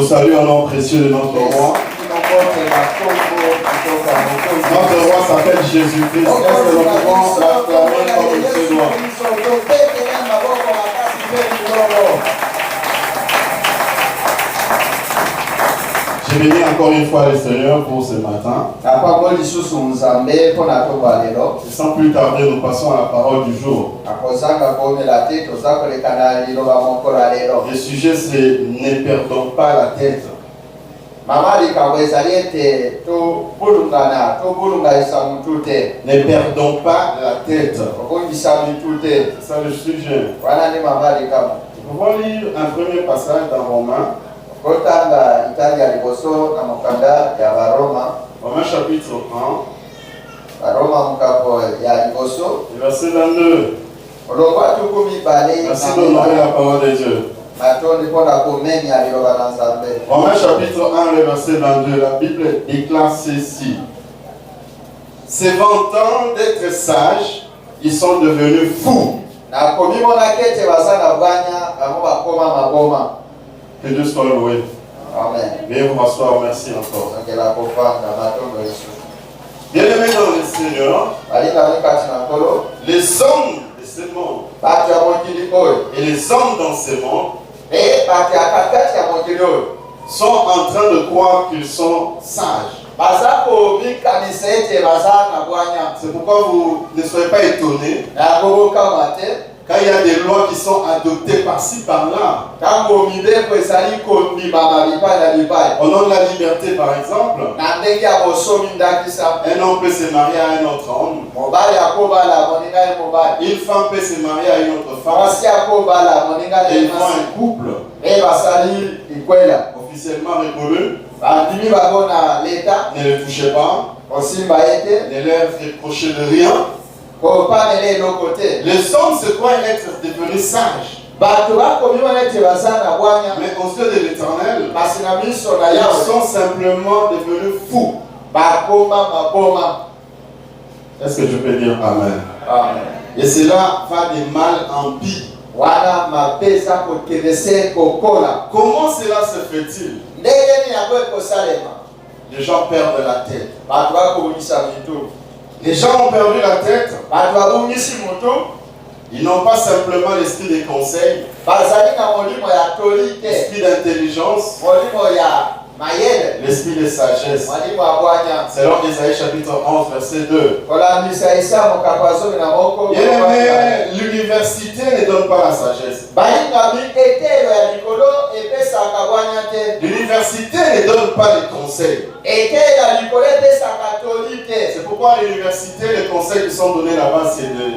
salue au nom précieux de notre roi. Notre roi s'appelle Jésus-Christ. Est-ce que nous pouvons l'acclamer comme il se doit? Je bénis encore une fois le Seigneur pour ce matin. Et sans plus tarder, nous passons à la parole du jour. Le sujet c'est ne perdons pas la tête. Ne perdons pas la tête. C'est ça le sujet. Nous pouvons lire un premier passage dans Romains. Romains chapitre 1. Verset 22. Merci d'honorer la parole de Dieu. Romains chapitre 1, le verset 22, la Bible déclare ceci. Se vantant d'être sages, ils sont devenus fous. Que Dieu soit loué. Amen. Veuillez vous rasseoir, merci encore. Bien-aimés dans le Seigneur, les hommes de ce monde et les hommes dans ce monde sont en train de croire qu'ils sont sages. C'est pourquoi vous ne soyez pas étonnés quand il y a des lois qui sont adoptées par-ci, par-là. Au nom de la liberté, par exemple, un homme peut se marier à un autre homme. Une femme peut se marier à une autre femme. Et ils font un couple officiellement reconnu. Ne les touchez pas. Ne leur reprochez de rien. Les hommes se croient être devenus sages. Mais aux yeux de l'Éternel, ils sont simplement devenus fous. Est-ce que je peux dire Amen? Amen. Et cela va de mal en pire. Comment cela se fait-il? Les gens perdent la tête. Les gens ont perdu la tête. Ils n'ont pas simplement l'esprit des conseils, l'esprit d'intelligence, l'esprit de sagesse. Selon Isaïe chapitre 11, verset 2. Bien-aimé, l'université ne donne pas la sagesse. L'université ne donne pas les conseils. C'est pourquoi à l'université, les conseils qui sont donnés là-bas, c'est de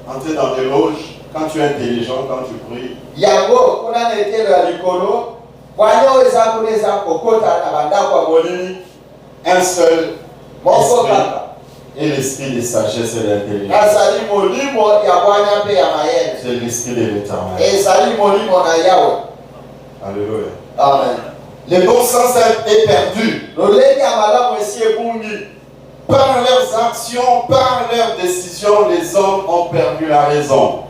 entrer dans des loges quand tu es intelligent, quand tu pries. Un seul esprit et l'esprit de sagesse et d'intelligence. C'est l'esprit de l'Éternel. Alléluia. Amen. Le bon sens est perdu. Par leurs actions, par leurs décisions, les hommes ont perdu la raison.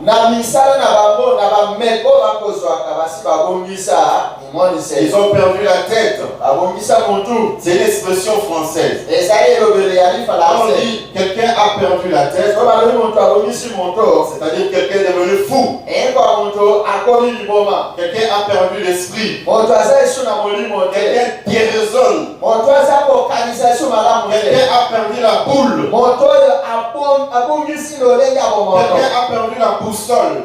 Ils ont perdu la tête. C'est une expression française. Quand on dit quelqu'un a perdu la tête, c'est-à-dire quelqu'un est devenu fou. Quelqu'un a perdu l'esprit. Quelqu'un déraisonne. Quelqu'un a perdu la boule. Quelqu'un a perdu la boussole.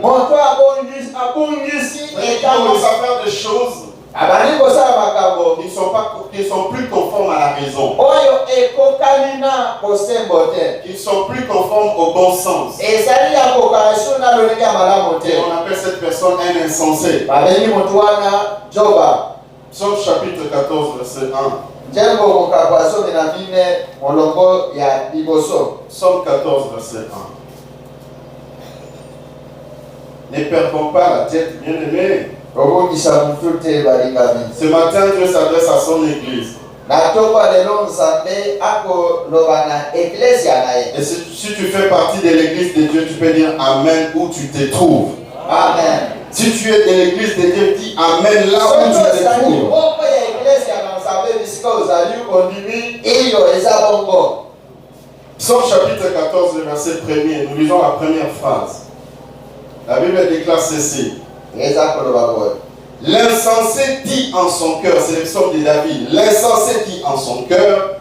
Il commence à faire des choses qui ne sont plus conformes à la raison. Qui ne sont plus conformes au bon sens. Et on appelle cette personne un insensé. Psaume chapitre 14, verset 1. Psaume 14, verset 1. Ne perdons pas la tête, bien-aimés. Ce matin, Dieu s'adresse à son église. Et si tu fais partie de l'église de Dieu, tu peux dire Amen où tu te trouves. Amen. Si tu es de l'église de Dieu qui amène là où tu te trouves. Psaume chapitre 14, le verset 1er, nous lisons la première phrase. La Bible déclare ceci. L'insensé dit en son cœur, c'est le psaume de David, l'insensé dit en son cœur,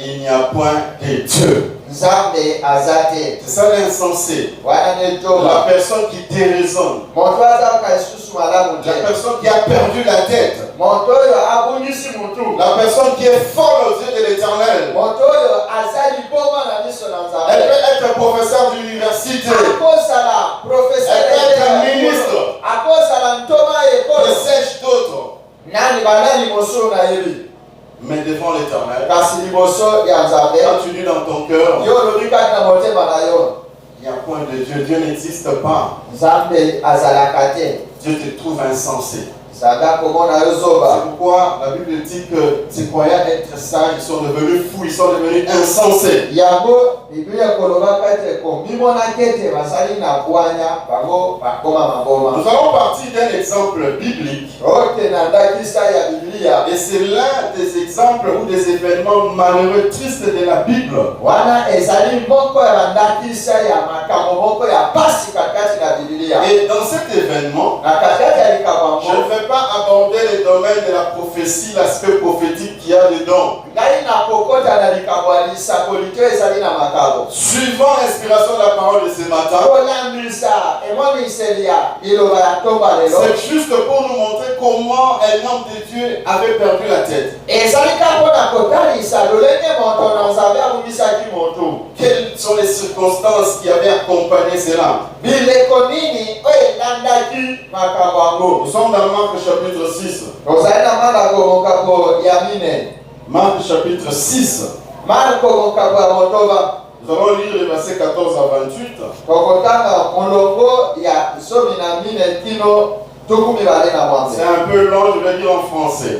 il n'y a point de Dieu. C'est ça l'insensé. La personne qui déraisonne. La personne qui a perdu la tête. La personne qui est folle aux yeux de l'Éternel. Elle peut être professeur d'université. Elle peut être un ministre. Que sais-je d'autre? Mais devant l'Éternel, quand tu dis dans ton cœur, il n'y a point de Dieu, Dieu n'existe pas. Dieu te trouve insensé. C'est pourquoi la Bible dit que ces croyants être sages, ils sont devenus fous, ils sont devenus insensés. Nous allons partir d'un exemple biblique. Et c'est l'un des exemples ou des événements malheureux, tristes de la Bible. Et dans cet événement, je ne vais pas aborder les domaines de la prophétie, l'aspect prophétique qu'il y a dedans. Suivant l'inspiration de la parole de ce matin, c'est juste pour nous montrer comment un homme de Dieu avait perdu la tête. Quelles sont les circonstances qui avaient accompagné cela? Nous sommes dans Marc chapitre 6. Marc chapitre 6. Nous allons lire les versets 14 à 28. C'est un peu long, je vais lire en français.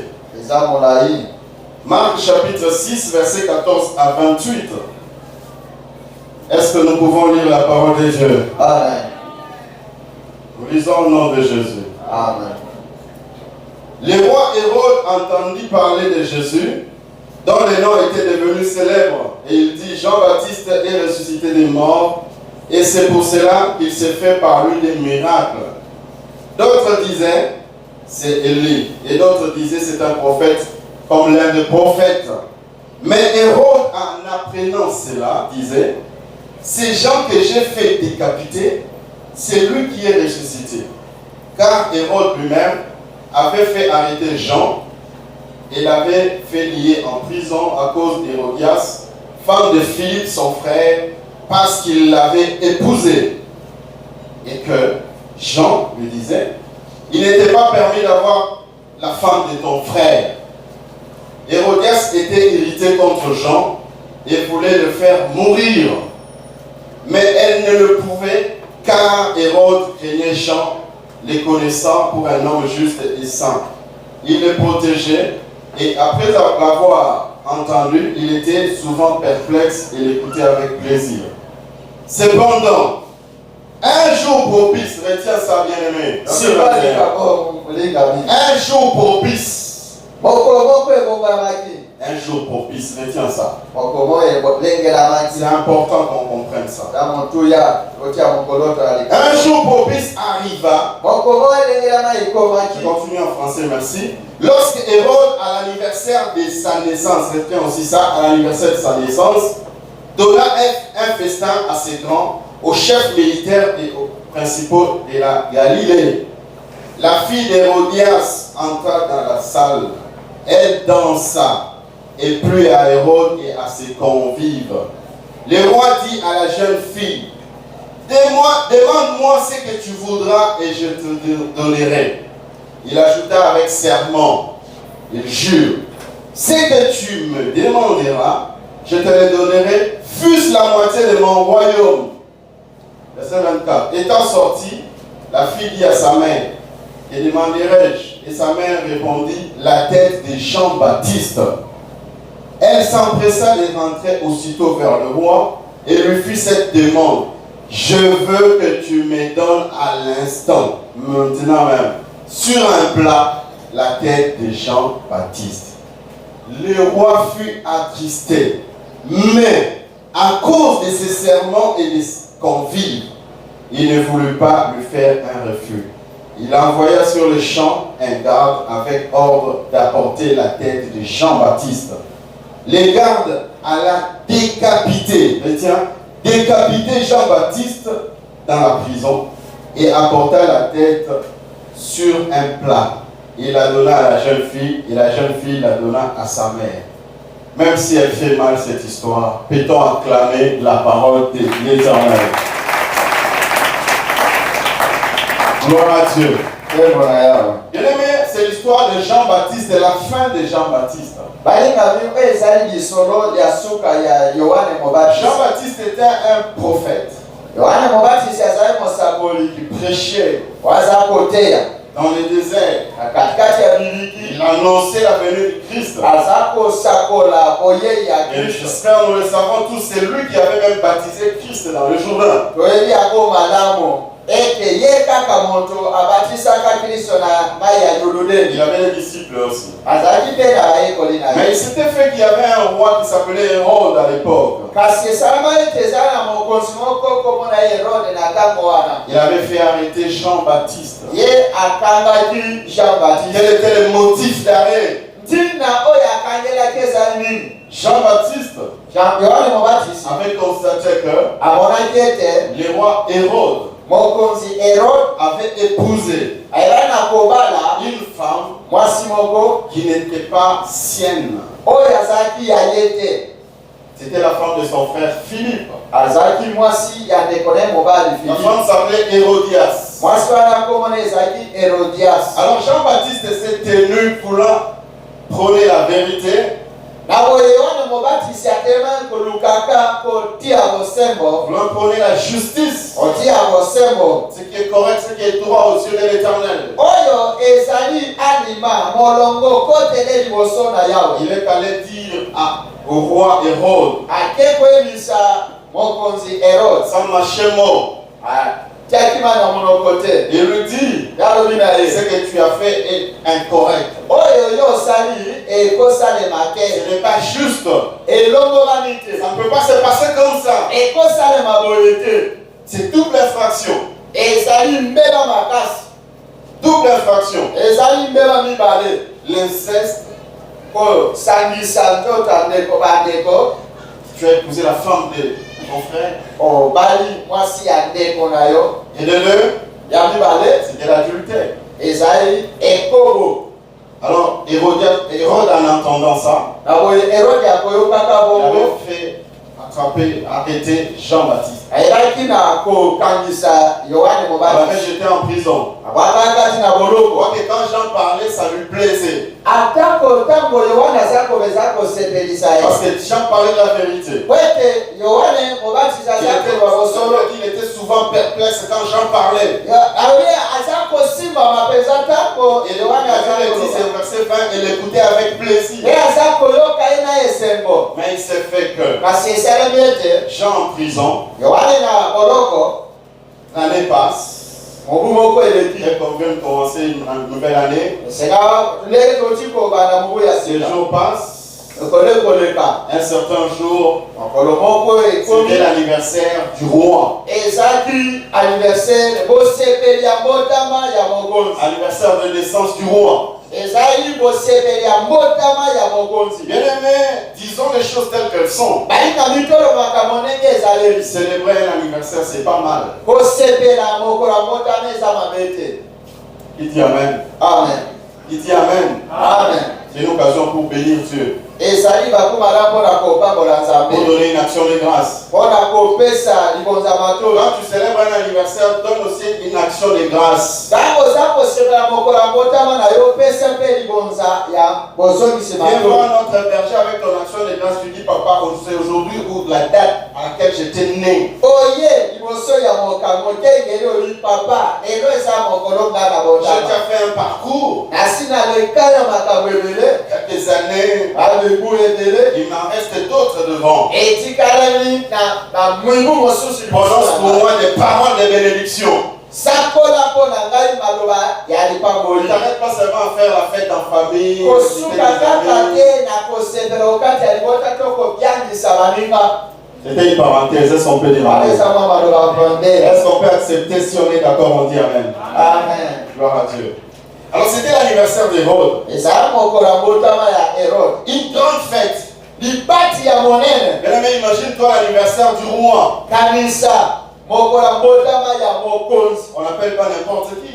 Marc chapitre 6, verset 14 à 28. Est-ce que nous pouvons lire la parole de Dieu? Amen. Nous lisons au nom de Jésus. Amen. Le roi Hérode entendit parler de Jésus, dont le nom était devenu célèbre. Et il dit, Jean-Baptiste est ressuscité des morts, et c'est pour cela qu'il s'est fait par lui des miracles. D'autres disaient, c'est Élie. Et d'autres disaient, c'est un prophète, comme l'un des prophètes. Mais Hérode, en apprenant cela, disait, ces gens que j'ai fait décapiter, c'est lui qui est ressuscité. Car Hérode lui-même avait fait arrêter Jean et l'avait fait lier en prison à cause d'Hérodias, femme de Philippe, son frère, parce qu'il l'avait épousée. Et que Jean lui disait, il n'était pas permis d'avoir la femme de ton frère. Hérodias était irritée contre Jean et voulait le faire mourir. Mais elle ne le pouvait car Hérode craignait Jean, les connaissant pour un homme juste et saint. Il le protégeait et après l'avoir entendu, il était souvent perplexe et l'écoutait avec plaisir. Cependant, un jour propice, retiens ça bien-aimé, un jour propice, un jour propice, retiens ça. C'est important qu'on comprenne ça. Un jour propice arriva. Je continue en français, merci. Lorsque Hérode, à l'anniversaire de sa naissance, retiens aussi ça, à l'anniversaire de sa naissance, donna un festin assez grand aux chefs militaires et aux principaux de la Galilée. La fille d'Hérodias entra dans la salle. Elle dansa et plut à Hérode et à ses convives. Le roi dit à la jeune fille, demande-moi ce que tu voudras et je te donnerai. Il ajouta avec serment, il jure, ce que tu me demanderas, je te le donnerai, fût-ce la moitié de mon royaume. Verset 24. Étant sorti, la fille dit à sa mère, que demanderai-je? Et sa mère répondit, la tête de Jean-Baptiste. Elle s'empressa de rentrer aussitôt vers le roi et lui fit cette demande. Je veux que tu me donnes à l'instant, maintenant même, sur un plat, la tête de Jean-Baptiste. Le roi fut attristé, mais à cause de ses serments et des convives, il ne voulut pas lui faire un refus. Il envoya sur le champ un garde avec ordre d'apporter la tête de Jean-Baptiste. Les gardes alla décapiter Jean-Baptiste dans la prison et apporta la tête sur un plat. Il la donna à la jeune fille et la jeune fille la donna à sa mère. Même si elle fait mal cette histoire, peut-on acclamer la parole de l'Éternel? Gloire à Dieu. Bien aimé, c'est l'histoire de Jean-Baptiste, c'est la fin de Jean-Baptiste. Jean-Baptiste était un prophète qui prêchait dans le désert. Il annonçait la venue du Christ. Et j'espère, nous le savons tous, c'est lui qui avait même baptisé Christ dans le Jourdain. Il avait des disciples aussi. Mais il s'était fait qu'il y avait un roi qui s'appelait Hérode à l'époque. Il avait fait arrêter Jean-Baptiste. Quel était le motif d'arrêt? Jean-Baptiste avait constaté que le roi Hérode avait épousé une femme qui n'était pas sienne. C'était la femme de son frère Philippe. La femme s'appelait Hérodias. Alors Jean-Baptiste s'est tenu voulant prôner la vérité, voulant prôner la justice, ce qui est correct, ce qui est droit aux yeux de l'Éternel. Il est allé dire au roi Hérode, Samachemo, il lui dit, ce que tu as fait est incorrect. Ce n'est pas juste. Ça ne peut pas se passer comme ça. C'est double infraction. Double infraction. L'inceste. Tu as épousé la femme de ton frère. Et de deux, c'était l'adultère. Alors, Hérode, en entendant ça, il avait fait arrêter Jean-Baptiste. Il l'avait jeté en prison. On voit que quand Jean parlait, ça lui plaisait. Parce que Jean parlait de la vérité. Il était souvent perplexe quand Jean parlait. Et le avait dit, c'est verset 20, il l'écoutait avec plaisir. Mais il s'est fait que Jean en prison, l'année passe. Et qu'on vient de commencer une nouvelle année. Ces jours passent. Un certain jour, c'était l'anniversaire du roi. Anniversaire de naissance du roi. Bien aimé, disons les choses telles qu'elles sont. Célébrer un anniversaire, c'est pas mal. Qui dit Amen? Amen. Qui dit Amen? Amen. C'est une occasion pour bénir Dieu. Pour donner une action de grâce. Quand tu célèbres un anniversaire, donne aussi une action de grâce. Viens voir notre berger avec ton action de grâce. Tu dis, papa, c'est aujourd'hui ou la date à laquelle j'étais né. Je t'ai fait un parcours. Quelques années. années, il m'en reste d'autres devant. Prononce pour moi des paroles de bénédiction. T'arrêtes pas seulement à faire la fête en famille. C'était une parenthèse, est-ce qu'on peut dire amen? Est-ce qu'on peut accepter si on est d'accord, on dit amen? Amen. Gloire à Dieu. Alors c'était l'anniversaire d'Hérode. Une grande fête. Mais imagine-toi l'anniversaire du roi. On n'appelle pas n'importe qui.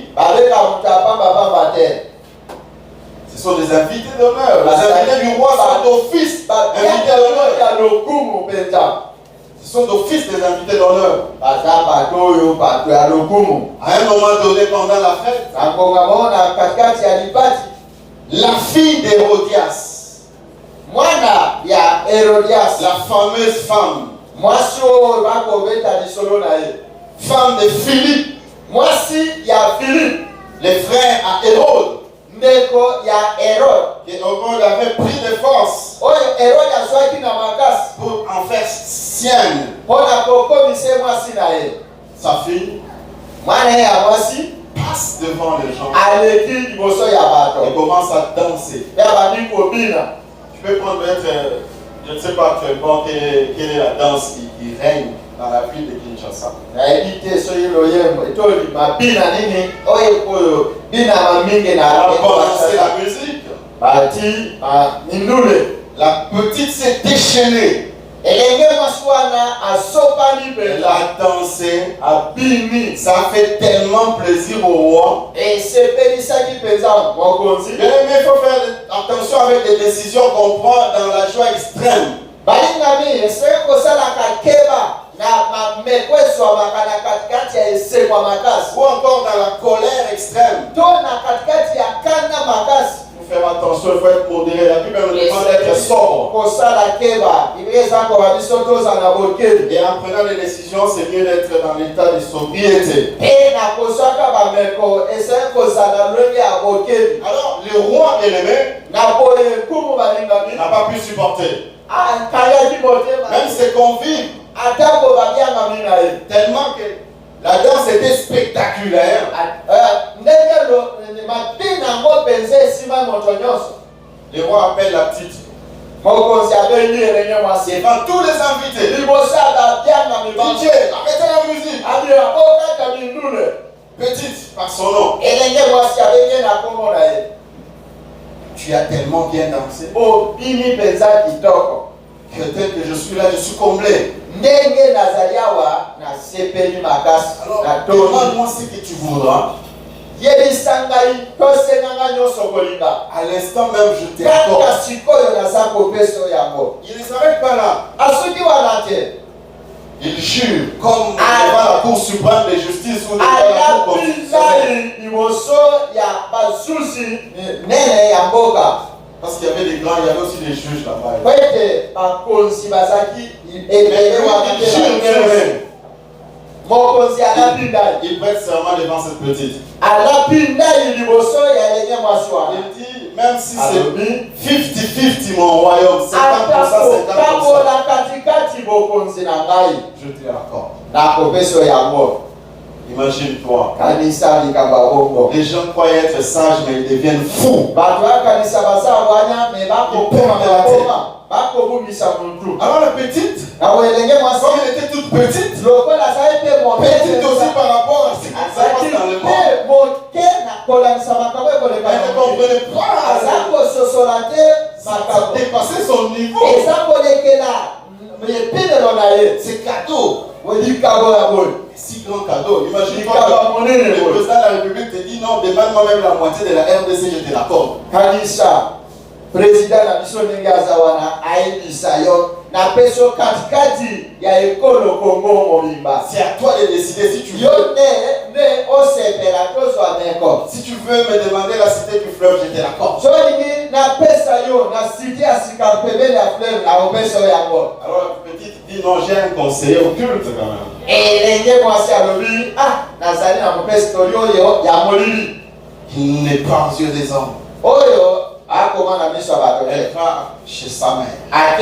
Ce sont des invités d'honneur. Les invités du roi sont d'office invités d'honneur. Ce sont d'office des invités d'honneur. À un moment donné pendant la fête, la fille d'Hérodias, la fameuse femme de Philippe, les frères à Hérode, et Hérode avait pris des forces pour en faire sienne. Sa fille passe devant les gens et commence à danser. Tu peux prendre peut-être, je ne sais pas très bon quelle est la danse qui règne dans la ville de Kinshasa. C'est la musique. La petite s'est déchaînée. Elle a dansé, ça fait tellement plaisir au roi. Bien aimé, il faut faire attention avec les décisions qu'on prend dans la joie extrême. Ou encore dans la colère extrême. Faire attention, il faut être modéré. La Bible nous demande d'être sobre. Et en prenant les décisions, c'est mieux d'être dans l'état de sobriété. Alors, le roi bien-aimé n'a pas pu supporter. Même ses convives, tellement que la danse était spectaculaire. Le roi appelle la petite. Devant tous les invités. DJ, arrêtez la musique. Petite, par son nom. Tu as tellement bien dansé. Que tel que je suis là, je suis comblé. Alors, demande-moi ce que tu voudras. À l'instant même, je t'accorde. Il ne s'arrête pas là. Il jure comme devant la Cour suprême de justice ou devant la Cour constitutionnelle. Parce qu'il y avait des grands, il y avait aussi des juges là-bas. Il prête serment devant cette petite. Il dit, même si c'est 50-50 mon royaume, 50%, 50%. Je te l'accorde. Imagine-toi. Les gens croyaient être sages, mais ils deviennent fous. Alors la petite, comme elle était toute petite, petite aussi par rapport à ce qui se passe dans le monde, elle ne comprenait pas. Ça dépassait son niveau. C'est cadeau. Si grand cadeau. Imagine-toi, le président de la République te dit non, demande-moi même la moitié de la RDC, je te l'accorde. Président na biso ndenge azawana aibisa yo na peso katikati ya ekolo Kongo mobimba. C'est à toi de décider si tu veux. Yo ne osepela tozwa meko. Si tu veux me demander la cité du fleuve, je te l'accorde. So lingi na pesa yo na cité ya sika pembeni ya fleuve na opeso yango. Alors la petite dit non, j'ai un conseiller occulte quand même. Elenge mwasi alobi nazali na mopesi tori oyo ya molili. Il n'est pas aux yeux des hommes. Oyo Elle va chez sa mère. La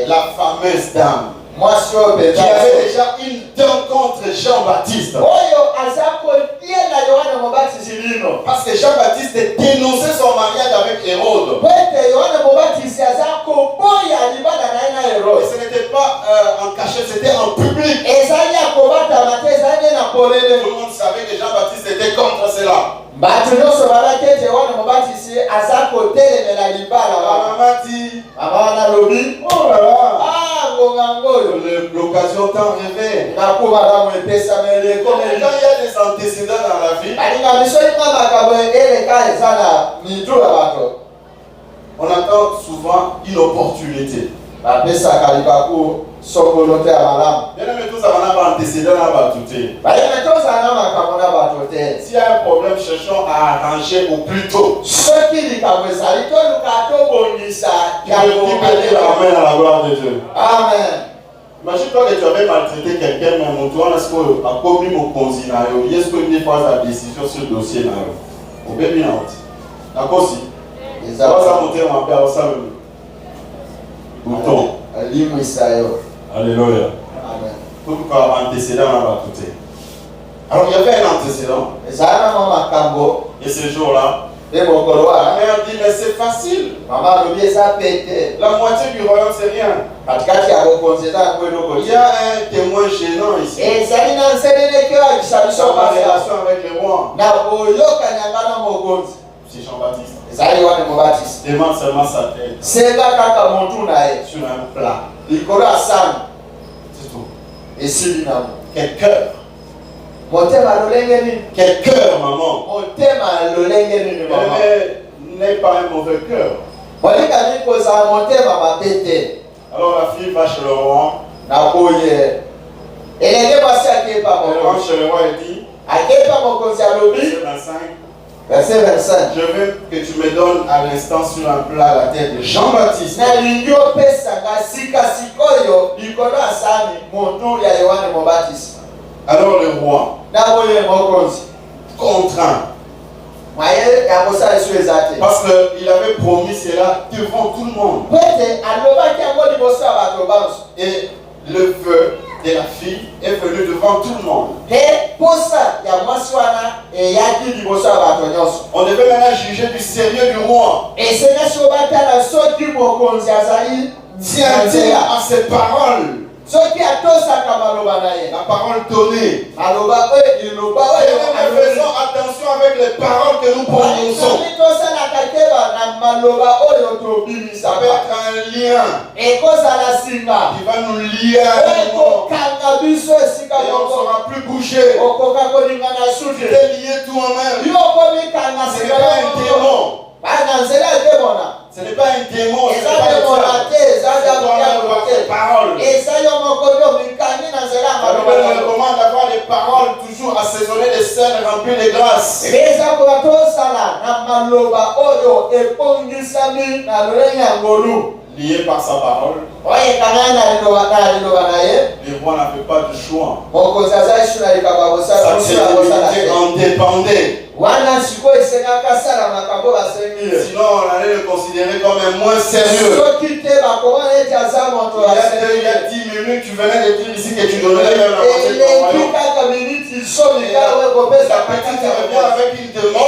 La fameuse dame fameuse qui avait déjà une dent contre Jean-Baptiste. Parce que Jean-Baptiste dénonçait son mariage avec Hérode. Et ce n'était pas en cachette, c'était en public. Tout le monde savait que Jean-Baptiste était contre cela. La maman dit, oh là là, l'occasion tant rêvée. Quand il y a des antécédents dans la vie, on attend souvent une opportunité. Bien aimé, tous avons un antécédent à battuter. S'il y a un problème, cherchons à arranger au plus tôt. Qui peut dire amen à la gloire de Dieu. Amen. Imagine-toi que tu avais maltraité quelqu'un, mais toi, est-ce que a commis mon consinario, est-ce que tu prends sa décision sur le dossier là? Au bébé là, d'accord aussi. Ça va monter en paix, ça même. Bouton. Alléluia. Amen. Tout cas antécédent là va tout. Alors il y avait un antécédent. Et ce jour-là, la mère dit mais c'est facile. La moitié du royaume c'est rien. Il y a un témoin gênant ici. Dans la relation avec le roi. C'est Jean-Baptiste. Demande seulement sa tête sur un plat. C'est tout. Quel cœur. Quel cœur, maman. N'est pas un mauvais cœur. Alors la fille va chez le roi. Elle rentre chez le roi et dit, verset 25. je veux que tu me donnes à l'instant sur un plat la tête de Jean-Baptiste. Alors le roi contraint. Parce qu'il avait promis cela devant tout le monde. Et le vœu de la fille est venu devant tout le monde. On devait maintenant juger du sérieux du roi. Tient-il à ses paroles? La parole donnée. Faisons attention avec les paroles que nous prononçons. Ça peut être un lien qui va nous lier à un moment. Et on ne saura plus bouger. Tu es lié toi-même. Ce n'est pas un démon. Ce n'est pas un démon. Ce n'est pas une parole. On me recommande d'avoir des paroles toujours assaisonnées de sel remplies de grâce. Lié par sa parole. Le roi n'a fait pas de choix. Sa crédibilité en dépendait. Sinon, on allait le considérer comme un moins sérieux. Il y a 10 minutes, tu venais de dire ici que tu donnerais même la moitié de ton royaume. La petite revient avec une demande.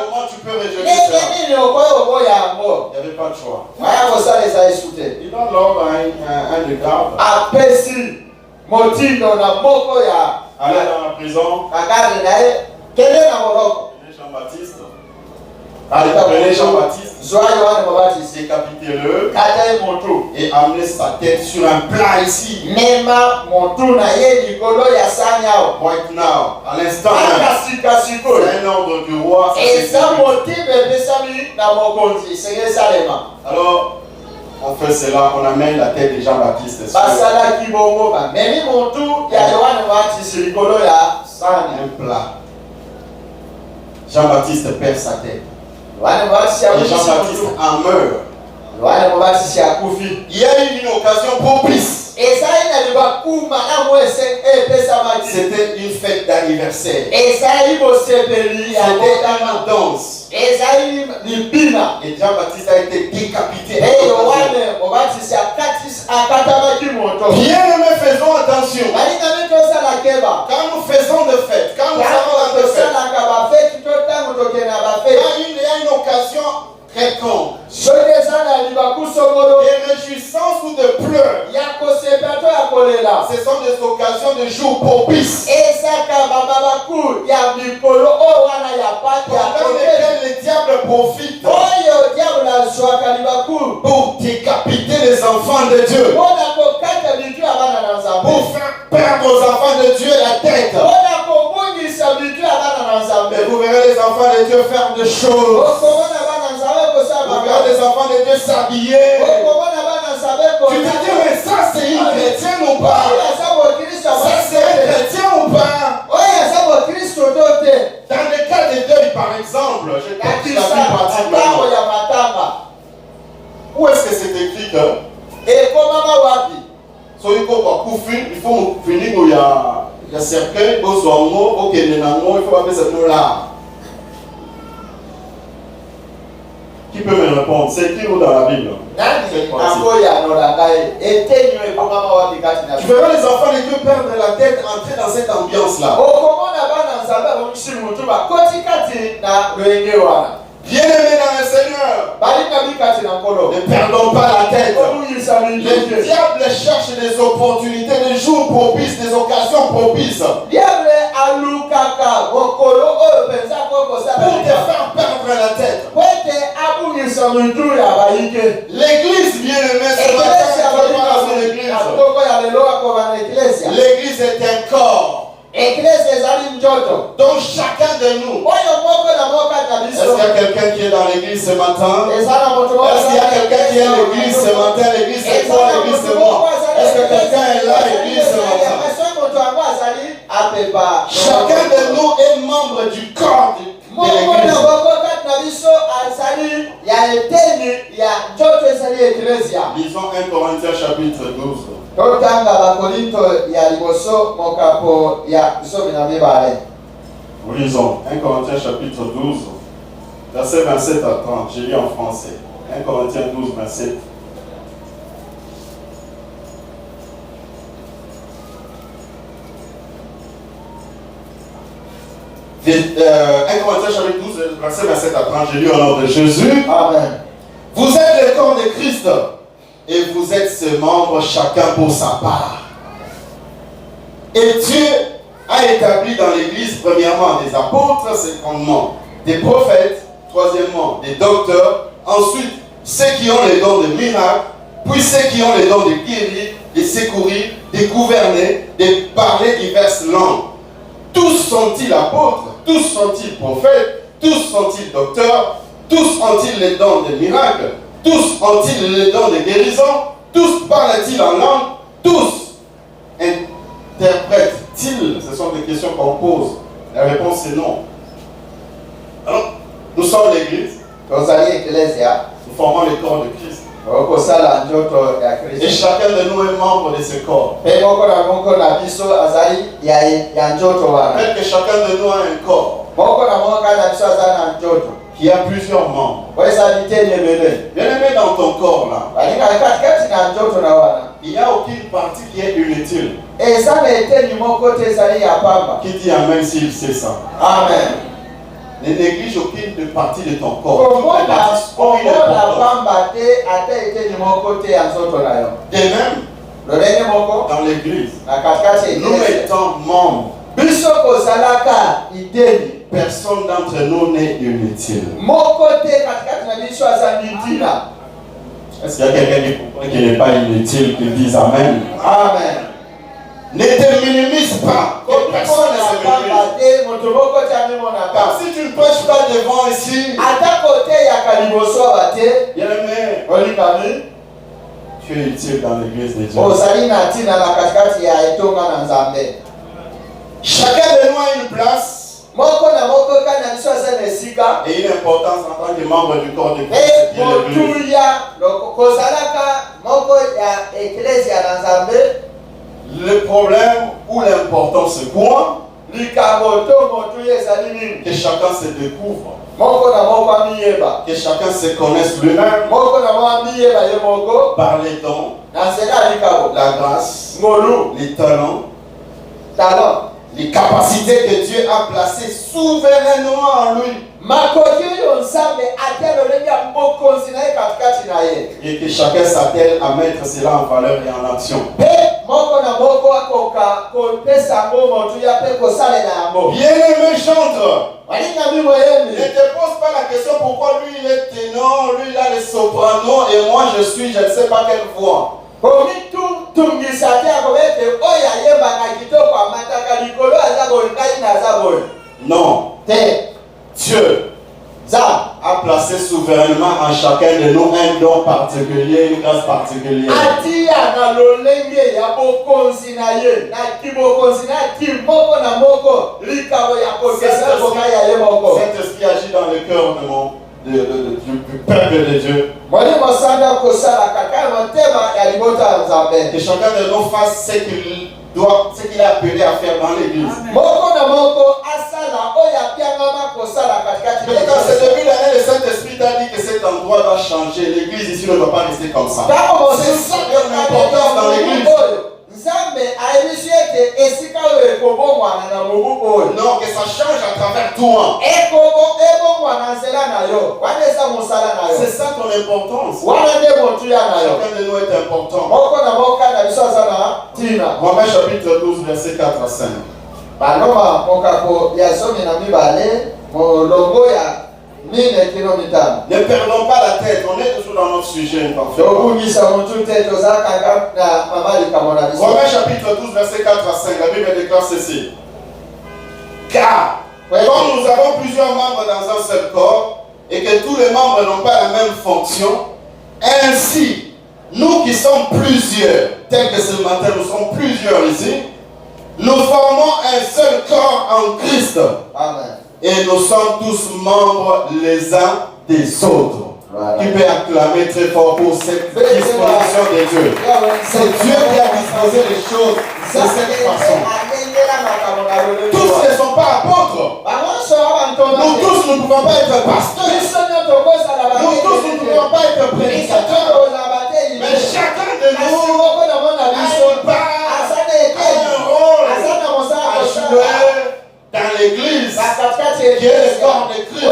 Comment tu peux rejeter cela? Il n'y avait pas de choix. Il donne l'ordre à un des gardes. Aller dans la prison. Jean-Baptiste. Allez, prenez Jean-Baptiste, décapitez-le et amenez sa tête sur un plat ici. Right now, à l'instant même. C'est un ordre du roi. Alors, on fait cela, on amène la tête de Jean-Baptiste sur un plat. Jean-Baptiste perd sa tête. Et Jean-Baptiste en meurt. Il y a eu une occasion propice. C'était une fête d'anniversaire. C'était une danse. libina. Et Jean-Baptiste a été décapité. Yohane Mobatisi akatamaki moto. Bien-aimés, faisons attention. Balinga tosala keba. Quand nous faisons de fêtes, quand nous avons la fête, il y a une occasion quelconque, de réjouissance ou de pleurs. Ce sont des occasions de jours propices pendant lesquels le diable profite pour décapiter les enfants de Dieu, pour faire perdre aux enfants de Dieu la tête. Mais vous verrez les enfants de Dieu faire des choses. Vous verrez les enfants de Dieu s'habiller. Tu te dis, mais ça c'est une chrétienne ou pas? Ça c'est un chrétien ou pas? Dans le cas de deuil par exemple, je t'ai dit la vie particulièrement. Où est-ce que c'est écrit que il faut finir où il y a cercueil, il faut appeler ça là. Qui peut me répondre? C'est écrit où dans la Bible? Tu verras les enfants de Dieu perdre la tête, entrer dans cette ambiance-là. Bien-aimés dans le Seigneur, ne perdons pas la tête. Le diable cherche des opportunités, des jours propices, des occasions propices pour te faire perdre la tête. L'église, bien-aimée, ce matin, l'église est un corps. Donc chacun de nous. Est-ce qu'il y a quelqu'un qui est dans l'église ce matin? Est-ce qu'il y a quelqu'un qui est à l'église ce matin? L'église c'est toi, l'église c'est moi. Est-ce que quelqu'un est là à l'église ce matin? Chacun de nous est membre du corps de l'église. Lisons 1 Corinthiens chapitre 12. Nous lisons 1 Corinthiens chapitre 12, verset 27 à 30. J'ai lu en français. 1 Corinthiens 12, 27. Un Corinthiens chapitre 12, verset 27 à 30. J'ai lu au nom de Jésus. Amen. Vous êtes le corps de Christ et vous êtes ses membres, chacun pour sa part. Et Dieu a établi dans l'Église, premièrement, des apôtres, secondement, des prophètes, troisièmement, des docteurs, ensuite, ceux qui ont les dons de miracles, puis ceux qui ont les dons de guérir, de secourir, de gouverner, de parler diverses langues. Tous sont-ils apôtres, tous sont-ils prophètes, tous sont-ils docteurs, tous ont-ils les dons de miracles, tous ont-ils les dons de guérison, tous parlent-ils en langue, tous interprètent-ils? Ce sont des questions qu'on pose. La réponse est non. Alors, nous sommes l'Église. Nous formons le corps de Christ. Et chacun de nous est membre de ce corps. Peut-être que chacun de nous a un corps qui a plusieurs membres. Bien-aimé dans ton corps là, il n'y a aucune partie qui est inutile. Qui dit amen s'il sait ça? Amen. Ne néglige aucune partie de ton corps. Toutes les parties ont une importance. De même, dans l'église, nous étant membres, personne d'entre nous n'est inutile. Est-ce qu'il y a quelqu'un qui n'est pas inutile qui dise amen? Amen. Ne te minimise pas. Que personne ne se minimise. Car si tu ne prêches pas devant ici, bien-aimé, tu es utile dans l'église de Dieu. Chacun de nous a une place et une importance en tant que membre du corps de Christ qui est l'église. Le problème ou l'important c'est quoi? Que chacun se découvre. Que chacun se connaisse lui-même par les dons, la grâce, les talents, les capacités que Dieu a placées souverainement en lui. Et que chacun s'attelle à mettre cela en valeur et en action. Bien-aimé chantre, ne te pose pas la question pourquoi lui il est ténor, lui il a les sopranos et moi je suis je ne sais pas quelle voix. Non. Dieu a placé souverainement en chacun de nous un don particulier, une grâce particulière. Cet esprit agit dans le cœur du peuple de Dieu. Que chacun de nous fasse ce qu'il est appelé à faire dans l'église. Peut-être à ce début d'année, le Saint-Esprit t'a dit que cet endroit doit changer. L'église ici ne doit pas rester comme ça. C'est ça qui a une importance dans l'église. Non, que ça change à travers toi. C'est ça ton importance. Chacun de nous est important. Romains chapitre 12, verset 4 à 5. Ne perdons pas la tête, on est toujours dans notre sujet. Romains chapitre 12, verset 4 à 5, la Bible déclare ceci. Car, comme nous avons plusieurs membres dans un seul corps, et que tous les membres n'ont pas la même fonction, ainsi, nous qui sommes plusieurs, tels que ce matin nous sommes plusieurs ici, nous formons un seul corps en Christ. Amen. Et nous sommes tous membres les uns des autres. Voilà. Tu peux acclamer très fort pour cette disposition de Dieu. C'est Dieu qui a disposé les choses de cette façon. Tous ne sont pas apôtres. Nous tous ne pouvons pas être pasteurs. Nous tous ne pouvons pas être prédicateurs. Mais chacun de nous a une part, un rôle à jouer dans l'église qui est le corps de Christ.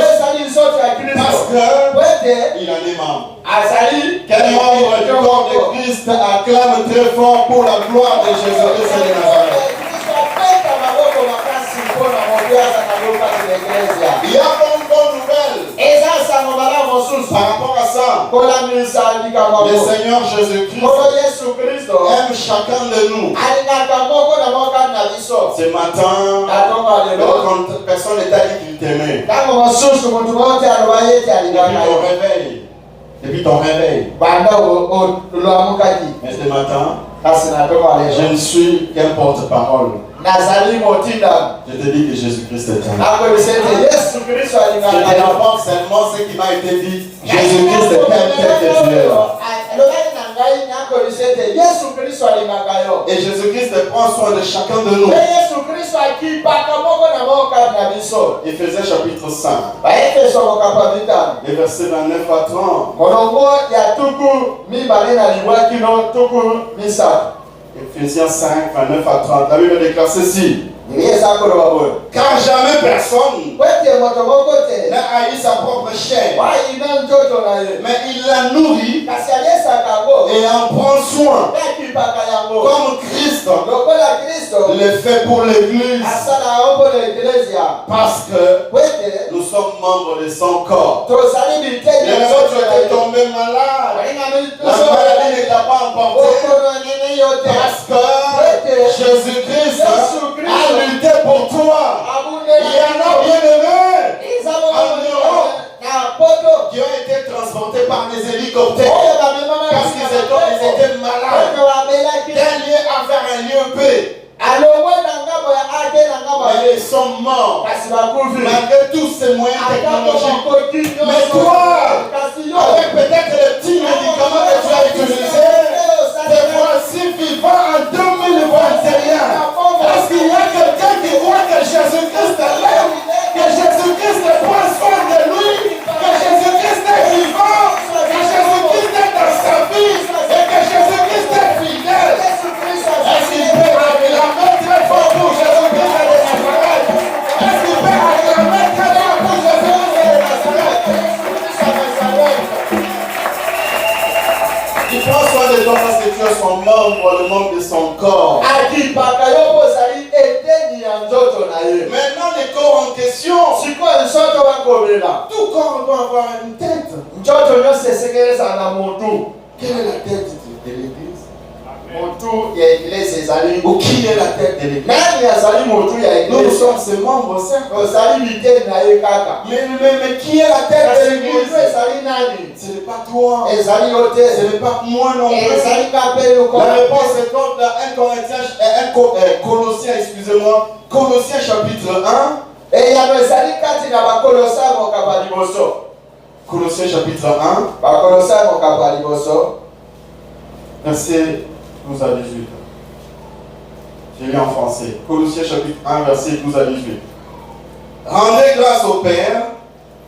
Parce qu'il en est membre. Quel membre du corps de Christ acclame très fort pour la gloire de Jésus-Christ de Nazareth? Il y a une bonne nouvelle par rapport à ça. Le Seigneur Jésus-Christ aime chacun de nous. Ce matin, personne n'est dit qu'il t'aimait. Depuis ton réveil. Mais ce matin, je ne suis qu'un porte-parole. Je te dis que Jésus-Christ est aimé. Je te rapporte seulement ce qui m'a été dit. Jésus-Christ est tel que tu es. Et Jésus-Christ prend soin de chacun de nous. Éphésiens chapitre 5. Et versets 29 à 30. Éphésiens 5, 29 à 30. La Bible déclare ceci. Car jamais personne n'a haï sa propre chair, mais il la nourrit et en prend soin, comme Christ le fait pour l'Église, parce que nous sommes membres de son corps. Les autres étaient tombés malades, la maladie ne t'a pas emporté, parce que Jésus-Christ a lutté pour toi. Il y en a bien aimés en Europe qui ont été transportés par des hélicoptères parce qu'ils étaient malades. D'un lieu A vers un lieu B. Mais ils sont morts malgré tous ces moyens technologiques. Mais toi, avec peut-être les petits médicaments que tu as utilisés, te voici vivant en 2021. Parce qu'il y a quelqu'un qui voit que Jésus-Christ est là, que Jésus-Christ prend soin de lui. son membre, le membre de son corps. akipaka yo mpo ozali eteni ya nzoto na ye. Maintenant, le corps en question, sikoyo nzoto bakobela tout corps doit avoir une tête. nzoto nyonso esengeli ezala na motu. Quelle est la tête de l'église? motu ya eglise ezali Ou qui est la tête de l'église? nani azali motu ya Nous eglise? sommes ses membres, certes. ozali liteni na ye kaka. Mais qui est la tête de kasi l'église? motu ezali nani? Ce n'est pas toi. ezali yo Ce te. n'est pas moi non plus. ezali ka mpe yoko. La réponse est comme dans Colossiens, excusez-moi. Colossiens chapitre 1. eyano ezali kati na bakolosa mokaba liboso. Colossiens chapitre 1. bakolosa mokaba liboso. Verset 12 à 18. Je lis en français. Colossiens chapitre 1, verset 12 à 18. Rendez grâce au Père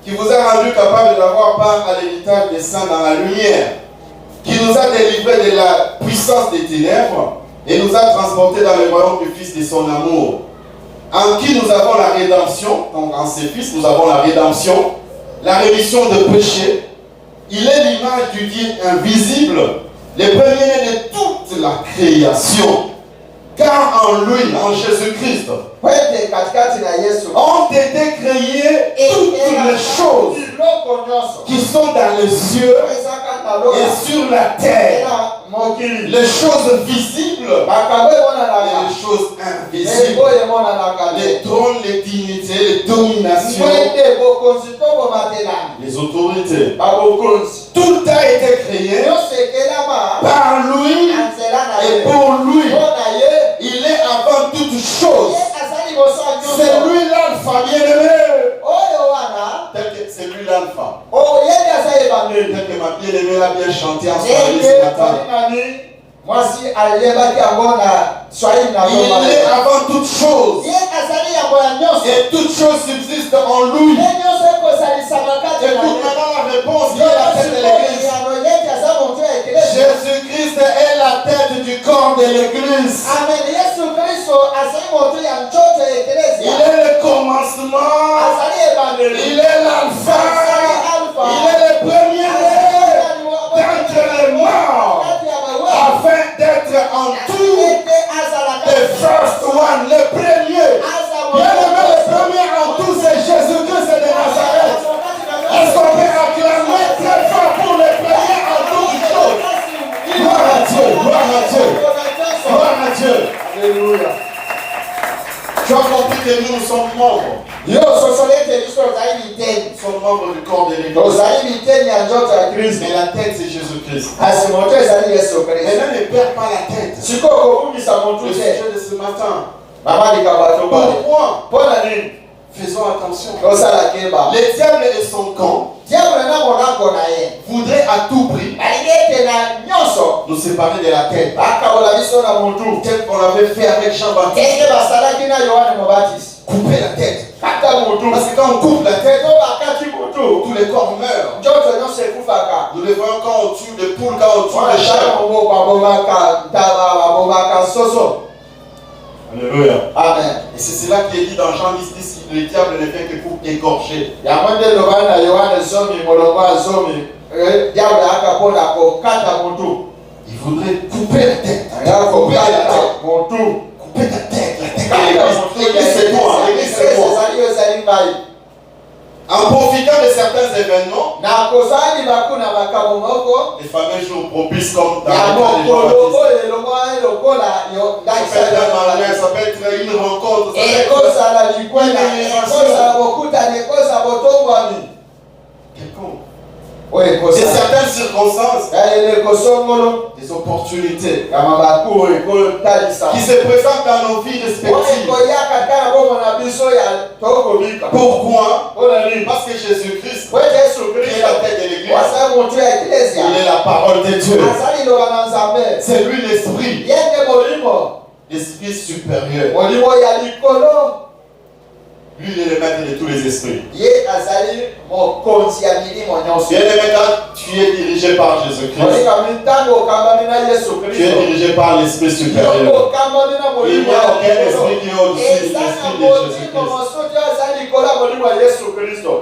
qui vous a rendu capable d'avoir part à l'héritage des saints dans la lumière, qui nous a délivrés de la puissance des ténèbres et nous a transportés dans le royaume du Fils de son amour, en qui nous avons la rédemption. Donc en ses fils nous avons la rédemption, la rémission de péché. Il est l'image du Dieu invisible, les premiers-nés de toute la création. Car en lui, en Jésus-Christ, kwete katikati na Yesu ont été créées toutes les choses biloko nyonso qui sont dans les cieux ezaka na lola et sur la terre. na mokili. Les choses visibles makambo et emonanaka les choses invisibles. ebo emonanaka Les te. trônes, les dignités, les dominations, kwete bokonzi to bomatelami les autorités. babokonzi Tout a été créé nyonso ekelama par lui na nzela na et ye pour lui. mpo na ye. Il est avant toutes ye choses. azali liboso ya C'est nyonso. lui l'alpha bien-aimé. oyo wana Tel que c'est lui l'alpha. oyebi aza ebandeli. Tel que ma bien-aimée l'a bien chanté en soirée ce ndenge matin. nani mwasi aliyebaki yango na swahili na Il est avant toutes choses. ye azali yango ya nyonso. Et toutes choses subsistent en lui. ye nyonso ekozalisama kati na Écoute ye. maintenant la réponse qui est la tête de l'église. yano yeti aza moto ya ekelesi. Jésus-Christ est la tête du corps de l'église. amen. yesu kristo azali moto ya nzoto ya ekelesi. Il est le commencement. azali ebandeli. Il est l'alpha. Il est le premier-né d'entre les morts. Afin d'être en tout le first one, le premier. Bien-aimé, le premier en tout, c'est Jésus-Christ de Nazareth. Est-ce qu'on peut acclamer très fort pour le premier en toutes choses? Gloire à Dieu, gloire à Dieu, gloire à Dieu. Alléluia. Tu as compris que nous sommes membres. yo sosolete biso ozali liteni. Nous sommes membres du corps de l'église. ozali liteni ya nzoto ya kristo. Mais la tête, c'est Jésus-Christ. kasi moto ezali yesu kristo. Maintenant, ne perds pas la tête. sikoyo kobungisa motu Le te. sujet de ce matin. mama likabato bale. Pourquoi? mpo na nini? Faisons attention. tosala keba. Le diable et son camp diable na monako na ye voudraient à tout prix balingi ete na nyonso nous séparer de la tête. bakabola biso na motu. Tel qu'on l'avait fait avec Jean-Baptiste. ete basalaki na yohane mobatisi. Couper la tête. kata motu. Parce que quand on coupe la tête, to bakati motu tous les corps meurent. nzoto nyonso ekufaka. Nous les voyons quand on tue des poules, quand on tue des wanatala chats. moboko babomaka ntaba babomaka soso. Alléluia. amen. Et c'est cela qui est dit dans Jean 10, le diable ne fait que pour égorger. yango nde elobani na yohane zomi molongo ya zomi diable aka mpona kokata motu. Il voudrait couper la tête. aya Couper la kokata tête. motu. Couper ta tête. La tête kata de motu. l'église. L'église, c'est moi. L'église, c'est moi. ezali yo ezali ngai. En profitant de certains événements, na kozali baku na makambo moko les fameux jours propices comme dans ya le cas de mokolo Jean-Baptiste. oyo elongo lokola yo Ça peut être un mariage, ça peut être une rencontre, ça peut être ekozala likwela ekozala bokutani ekozala botombwami quelconque. oyo C'est ekozala certaines circonstances, yaele ekosongolo des opportunités ya mabaku oyo ekotalisa qui se présentent dans nos vies oyo respectives. ekoyaka kaka na bomona biso ya tokobika. Pourquoi? mpona nini? Parce que Jésus-Christ, po ete yesu qui est kristo la tête de l'église, wasala motu ya eklesia il est la parole de Dieu. azali liloba na nzambe. C'est lui l'esprit, ye nde molimo l'esprit supérieur. molimo ya likolo. Lui, il est le maître de tous les esprits. ye azali mokonzi ya milimo nyonso. Bien-aimé, quand tu es dirigé par Jésus-Christ, olikami ntango okambami na yesu tu es kristo dirigé par l'esprit supérieur. yoko okambami na Il molimo n'y a ya aucun likolo. esprit qui est au-dessus de eza na l'esprit de molimo Jésus-Christ. mosusu oyo azali likolo ya molimo ya yesu kristo.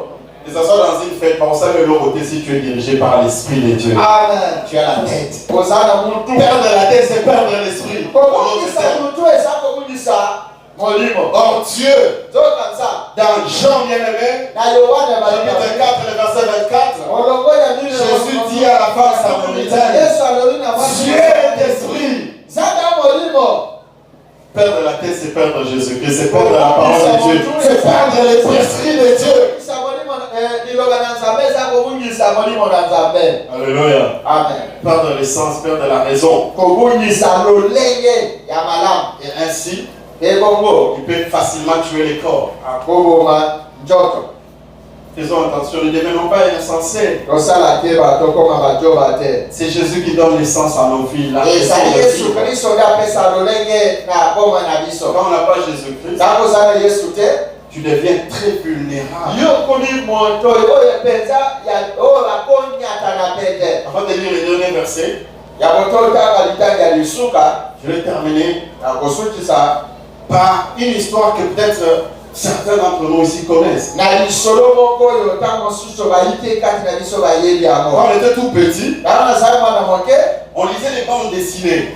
Que ce soit dans une fête, on savait le côté si tu es dirigé par l'Esprit de Dieu. Amen. Tu as la tête. Ozana muntu. Perdre la tête, c'est perdre l'Esprit. Komungisa muntu esa komungisa molimo. Or Dieu, Zokanza. dans Jean bien-aimé, Na Yohana chapitre 4, le verset 24, Olongoya Biblia. Jésus dit à la femme samaritaine, Yesu alilina mwana. Dieu est esprit. Zaka molimo. Perdre la tête, c'est perdre Jésus-Christ, c'est perdre la parole de Dieu, c'est perdre l'Esprit de Dieu. Alléluia. Amen. Perdre l'essence, perdre la raison. Et ainsi, il peut facilement tuer les corps. Faisons attention, ne devenons pas insensés. C'est Jésus qui donne l'essence à nos vies. Quand on n'a pas Jésus-Christ, tu deviens très vulnérable. Avant de lire le dernier verset, je vais terminer par une histoire que peut-être certains d'entre nous ici connaissent. Quand on était tout petit, on lisait les bandes dessinées.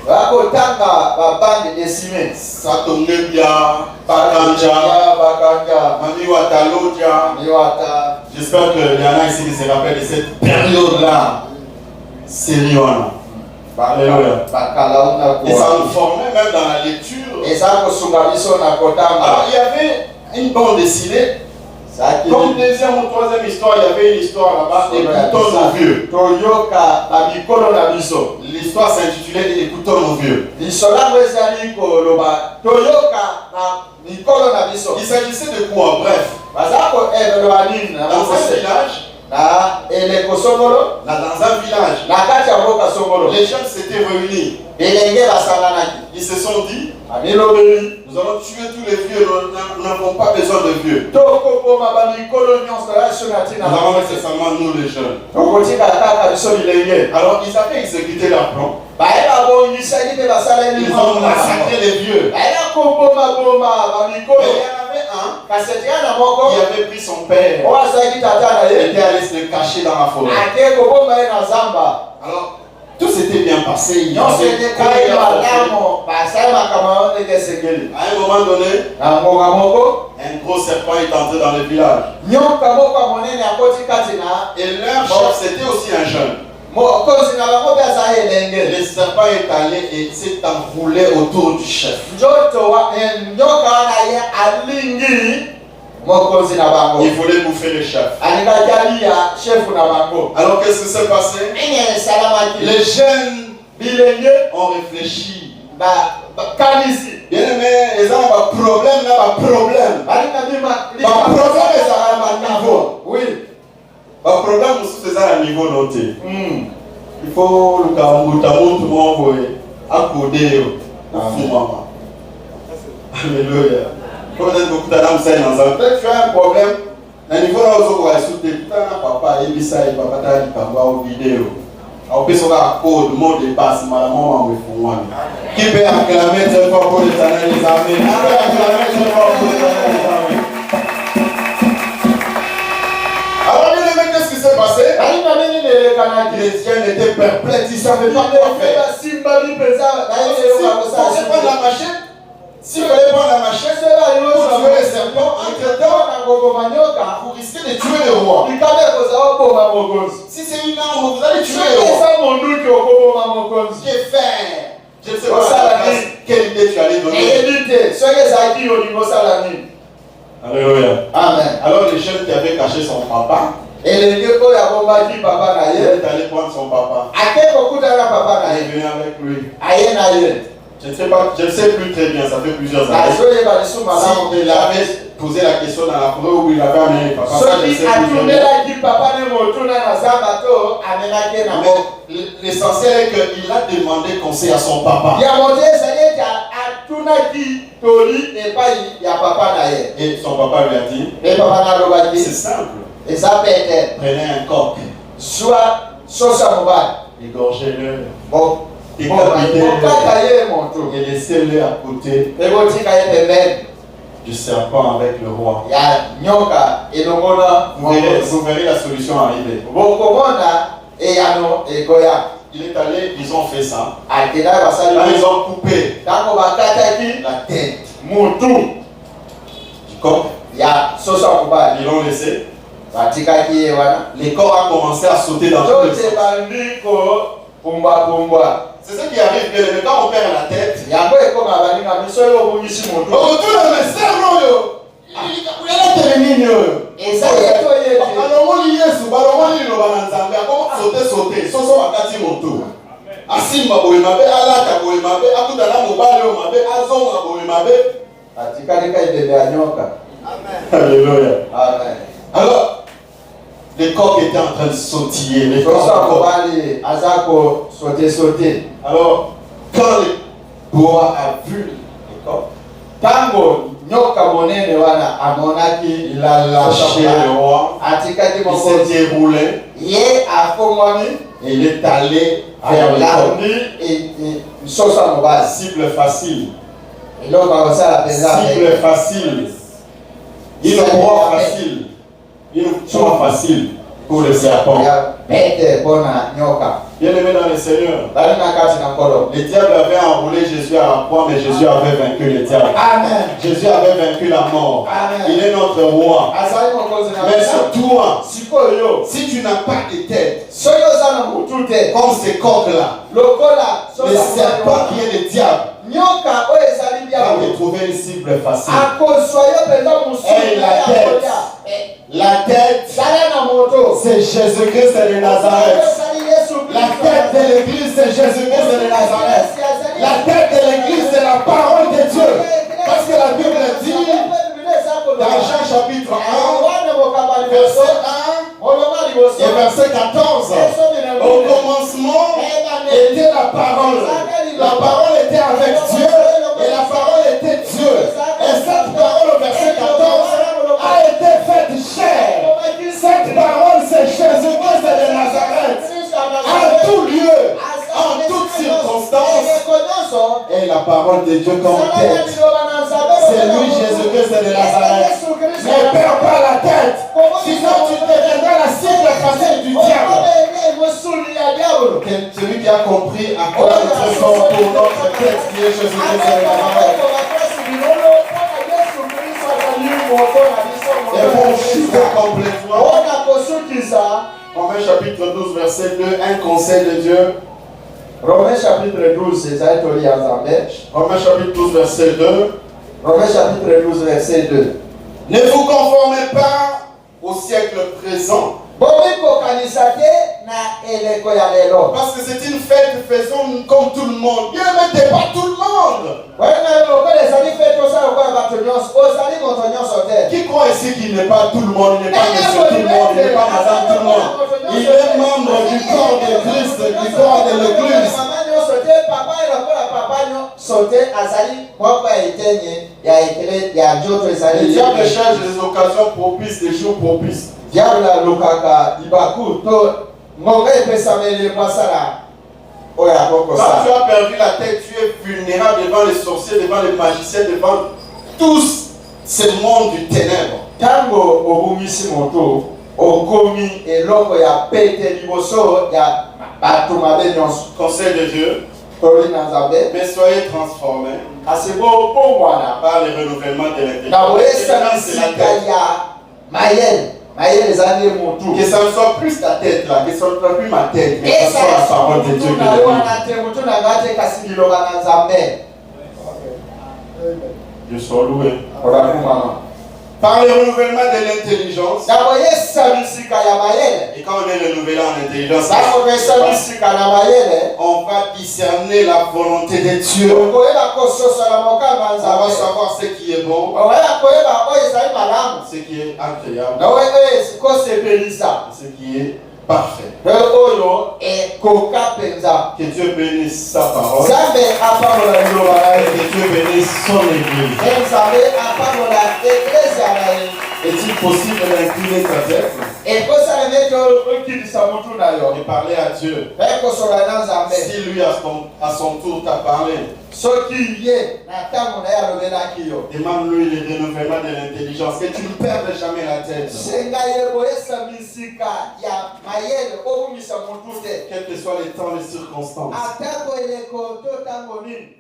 Satongebia, Bakanja, Mami Watalodia. J'espère qu'il y en a ici qui se rappellent de cette période-là. Sérieux. Alléluia. Et ça nous formait même dans la lecture. Alors il y avait une bande dessinée. Comme deuxième ou troisième histoire, il y avait une histoire là-bas, Écoutons nos vieux. L'histoire s'intitulait Écoutons nos vieux. Il s'agissait de quoi? Bref, dans un village, les jeunes s'étaient réunis. Ils se sont dit, nous allons tuer tous les vieux, nous n'avons pas besoin de vieux. Nous allons mettre seulement nous les jeunes. Alors ils avaient exécuté leur plan. Ils ont massacré les vieux. Mais il y en avait un qui avait pris son père et était allé se cacher dans la forêt. Alors, tout s'était bien passé. Il y avait à un moment donné, un gros serpent est entré dans le village. Et leur chef, c'était aussi un jeune. Le serpent est allé et s'est enroulé autour du chef. Il voulait bouffer le chef. Alors qu'est-ce qui s'est passé? Les jeunes ont réfléchi. Bien aimé, ils ont un problème là, un problème. Le problème est à un niveau. Oui. Le problème c'est à un niveau noté. Il faut le Alléluia. Peut-être beaucoup peut-être tu as un problème. Le niveau là où tu vas soutenir, tu as un papa, il dit ça, il va pas t'aller en vidéo. On peut se faire code, mot de passe, maman, qui peut acclamer cette fois pour l'Éternel, les amis. Qui peut acclamer cette fois pour l'Éternel, les amis. Alors, bien aimé, qu'est-ce qui s'est passé? Les jeunes étaient perplexes, ils ne savaient pas quoi faire. S'il fallait prendre la machette, s'il fallait prendre la machette, pour tuer les serpents, entre-temps, vous risquez de tuer le roi. Si c'est une arme, vous allez tuer le roi. Que faire? Je ne sais pas quelle idée tu allais donner. Alléluia. Amen. Alors les jeunes qui avaient caché son papa, il est allé prendre son papa. Il est venu avec lui. Je ne sais pas, je ne sais plus très bien, ça fait plusieurs années. Si il avait posé la question dans la forêt où il avait amené papa. L'essentiel est qu'il a demandé conseil à son papa. Et son papa lui a dit, c'est simple. Prenez un coq. Égorgez-le. Décapitez-le. Et laissez-le à côté du serpent avec le roi. ya nyoka elongona Vous verrez la solution arriver. bokomona eyano ekoya. Il est allé, ils ont fait ça. Akenda Là, basali ils ont coupé tango bakataki la tête mutu du coq. ya soso akubali Ils l'ont laissé. batikaki ye wana Les corps ont commencé à sauter dans tous les tote sens. bandi kopumbwapumbwa C'est ce qui arrive, bien aimé, quand on perd la tête. yango ekoma baninga miso oyo obungisi mutu On retourne le cerveau, yo. Il est terminé, yo. eza ye to ye te balongoli Yesu, balongoli liloba na Nzambe, akoma sauter, soso bakati moto. Asimba boye mabe, alata boye mabe, akutana mobali oyo mabe, azonga boye mabe. atikali ka ebebe ya nyoka. Alléluia. Amen. Alors, les coqs étaient en train de sautiller, les coqs. soso akobali aza kosote. Alors, quand le bois a vu les coqs, Tango nyoka monene wana amonaki il a lâché le roi, atikaki il mokonzi s'est déroulé ye afongwami et il est allé vers le coq. alandi soso ya mobali Cible facile. eloko akosala mpenza Cible facile. Une proie facile. Une proie facile pour le serpent. ya pete mpona nyoka Bien aimé dans le Seigneur, bali na kati na nkolo. le diable avait enroulé Jésus à la croix, mais Jésus avait vaincu le diable. Amen. Jésus avait vaincu la mort. Amen. Il est notre roi. azali mokonzi na Mais biso. sur toi, sikoyo si tu n'as pas de tête, soki oza na mutu te comme ces coqs-là, lokola le serpent qui est le diable, nyoka oyo ezali va biabo te trouver une cible facile. akozwa yo mpenza Hey, mosusu la ya tête. kolia. La tête, zala na moto c'est Jésus-Christ de Nazareth. Ezali Yesu La Kristo. tête de l'église, c'est Jésus-Christ de Nazareth. La tête de l'église, c'est la parole de Dieu. Parce que la Bible dit, dans Jean chapitre 1, verset 1 et verset 14, au commencement était la parole. La parole était avec Dieu et la parole était Dieu. Et cette parole, au verset 14, a été faite chair. Cette parole, c'est Jésus-Christ de Nazareth. En tout lieu, en toutes circonstances, et la parole de Dieu comme tête. C'est lui, Jésus-Christ de Nazareth. Ne perds pas la tête. Sinon, tu deviendras la cible facile du diable. Celui qui a compris à quoi nous faisons pour notre tête, qui est Jésus-Christ de Nazareth. Et pour chuter complètement, Romains chapitre 12, verset 2, un conseil de Dieu. Romains chapitre 12, ezali toli ya Nzambe. Romains chapitre 12, verset 2. Romains chapitre 12, verset 2. Ne vous conformez pas au siècle présent. Bomikokanisa te na eleko ya lelo. Parce que c'est une fête, faisons comme tout le monde. Dieu ne mettez pas tout le monde. Wena lokola ezali fete osala lokola bato nyonso ozali moto nyonso te. Qui croit ici qu'il n'est pas tout le monde, il n'est pas monsieur tout le monde, il n'est pas madame tout le monde. Il est membre du corps de Christ, du corps de l'église. Mama nyonso te, papa lokola papa nyonso te azali moko ya etenye ya ekele ya njoto Le ezali. diable cherche des occasions propices, des jours propices. Diable alukaka libaku to ngonga epesameli basala oyo akokosa. Quand tu as perdu la tête, tu es vulnérable devant les sorciers, devant les magiciens, devant tous ces mondes du ténèbre. Tango obungisi moto okomi eloko ya pete liboso ya bato mabe nyonso. Conseil de Dieu, Toli na Nzambe mais soyez transformés asibo pongwana par le renouvellement de na l'intelligence. boyesana C'est la sika tête. ya mayele ezali motu. Que ça ne soit plus ta tête là, que ça ne soit plus ma tête, mais que ce soit la parole de Dieu qui le dit. wana te mutu na ngate kasi liloba na Nzambe. Dieu soit loué. Olakumama. Par le renouvellement de l'intelligence, Na boyesana sika ya mayele. et quand on est renouvelé en intelligence, Na boyesana sika na mayele. on va discerner la volonté de Dieu. Okoyeba kososa na mokamba On va Nzambe. savoir ce qui est bon, Okoyeba koyeba oyo ezali malamu. ce qui est agréable, Na oyo ekosepelisa. ce qui est parfait. Oyo ekoka penza. Que Dieu bénisse sa parole Nzambe apambola liloba na et ye. que Dieu bénisse son église. Nzambe apambola eklezia na ye. Est-il possible d'incliner sa tête? Ekosala ete Et parler à Dieu. Si lui à son tour t'a parlé, demande-lui le renouvellement de l'intelligence, que tu ne perdes jamais la tête. Quels que soient les temps, les circonstances.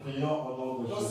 Prions au nom de Jésus.